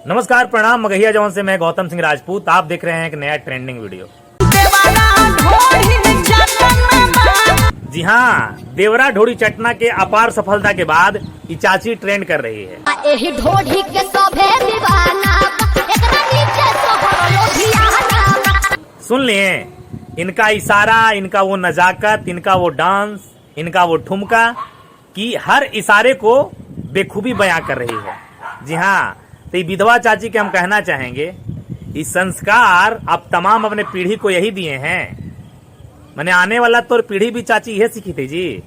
नमस्कार, प्रणाम। मगहिया जौन से मैं गौतम सिंह राजपूत। आप देख रहे हैं एक नया ट्रेंडिंग वीडियो। जी हाँ, देवरा ढोड़ी चटना के अपार सफलता के बाद ये चाची ट्रेंड कर रही है। सुन लिए, इनका इशारा, इनका वो नजाकत, इनका वो डांस, इनका वो ठुमका कि हर इशारे को बेखूबी बयां कर रही है। जी हाँ, तो विधवा चाची के हम कहना चाहेंगे, ये संस्कार आप तमाम अपने पीढ़ी को यही दिए हैं। मैंने आने वाला तो पीढ़ी भी चाची यह सीखी थी जी।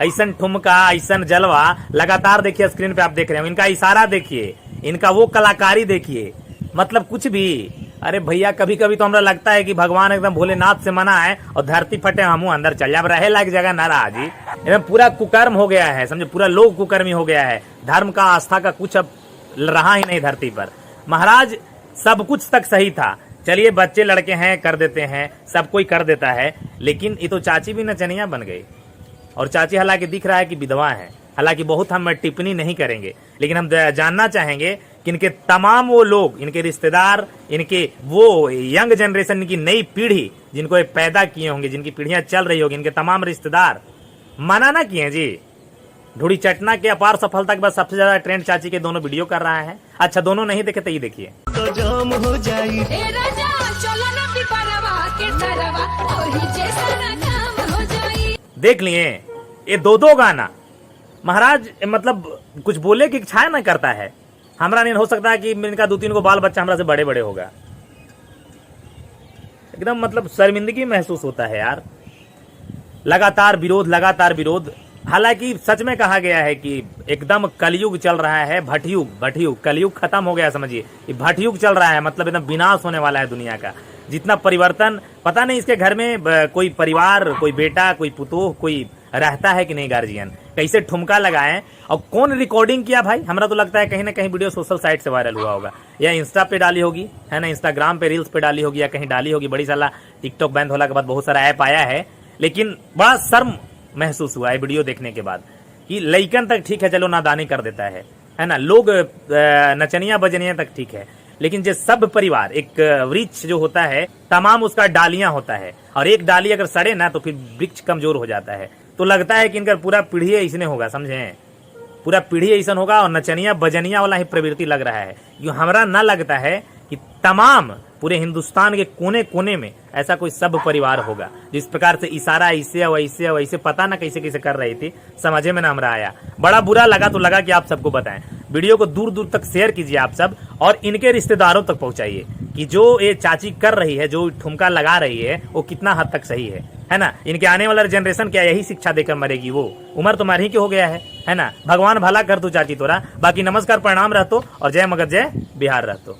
ऐसन ठुमका, ऐसन जलवा लगातार देखिए, स्क्रीन पे आप देख रहे हो। इनका इशारा देखिए, इनका वो कलाकारी देखिए, मतलब कुछ भी। अरे भैया, कभी कभी तो हमरा लगता है कि भगवान एकदम भोलेनाथ से मना है और धरती फटे हमू अंदर चल जाए। रहे लायक जगह न रहा जी। एकदम पूरा कुकर्म हो गया है, समझे, पूरा लोग कुकर्मी हो गया है। धर्म का, आस्था का कुछ अब रहा ही नहीं धरती पर। महाराज, सब कुछ तक सही था। चलिए, बच्चे लड़के हैं, कर देते हैं, सब कोई कर देता है, लेकिन ये तो चाची भी नचनिया बन गई। और चाची हालांकि दिख रहा है कि विधवा है। हालांकि बहुत हम टिप्पणी नहीं करेंगे, लेकिन हम जानना चाहेंगे कि इनके तमाम वो लोग, इनके रिश्तेदार, इनके वो यंग जनरेशन की नई पीढ़ी जिनको ये पैदा किए होंगे, जिनकी पीढ़ियां चल रही होगी, इनके तमाम रिश्तेदार मना ना किए जी। ढोड़ी चटना के अपार सफलता के बाद सबसे ज्यादा ट्रेंड चाची के दोनों वीडियो कर रहा है। अच्छा, दोनों नहीं देखे तो ये देखिए। तो जाम हो जाई। देख लिए, ये दो गाना महाराज, मतलब कुछ बोले की इच्छा ना करता है। हमरा नहीं हो सकता है कि इनका 2-3 को बाल बच्चा हमरा से बड़े बड़े होगा। एकदम मतलब शर्मिंदगी महसूस होता है यार। लगातार विरोध, लगातार विरोध। हालांकि सच में कहा गया है कि एकदम कलयुग चल रहा है। भटयुग कलयुग खत्म हो गया, समझिए। ये भटयुग चल रहा है, मतलब एकदम विनाश होने वाला है दुनिया का। जितना परिवर्तन, पता नहीं इसके घर में कोई परिवार, कोई बेटा, कोई पुतोह, कोई रहता है कि नहीं, गार्जियन कैसे ठुमका लगाए और कौन रिकॉर्डिंग किया भाई। हमरा तो लगता है कहीं ना कहीं वीडियो सोशल साइट से वायरल हुआ होगा, या इंस्टा पे डाली होगी, है ना, इंस्टाग्राम पे रील्स पे डाली होगी, या कहीं डाली होगी। बड़ी साला टिकटॉक बैन होने के बाद बहुत सारा ऐप आया है, लेकिन बड़ा शर्म महसूस हुआ है वीडियो देखने के बाद कि लइकन तक ठीक है, चलो नादानी कर देता है ना, लोग नचनिया बजनिया तक ठीक है, लेकिन जो सब परिवार, एक वृक्ष जो होता है, तमाम उसका डालियां होता है, और एक डाली अगर सड़े ना तो फिर वृक्ष कमजोर हो जाता है। तो लगता है कि इनका पूरा पीढ़ी ऐसने होगा, समझे, पूरा पीढ़ी ऐसा होगा और नचनिया बजनिया वाला ही प्रवृत्ति लग रहा है। जो हमरा ना लगता है कि तमाम पूरे हिंदुस्तान के कोने कोने में ऐसा कोई सब परिवार होगा जिस प्रकार से इशारा ऐसे वैसे वैसे पता ना कैसे कैसे कर रही थी, समझे में ना हमरा आया। बड़ा बुरा लगा, तो लगा कि आप सबको बताएं। वीडियो को दूर दूर तक शेयर कीजिए आप सब, और इनके रिश्तेदारों तक पहुंचाइए कि जो ये चाची कर रही है, जो ठुमका लगा रही है, वो कितना हद तक सही है ना। इनके आने वाला जनरेशन क्या यही शिक्षा देकर मरेगी? वो उम्र तो मार ही के हो गया है ना। भगवान भला कर तू चाची तोरा। बाकी नमस्कार, प्रणाम रहतो, और जय मगध, जय बिहार रहतो।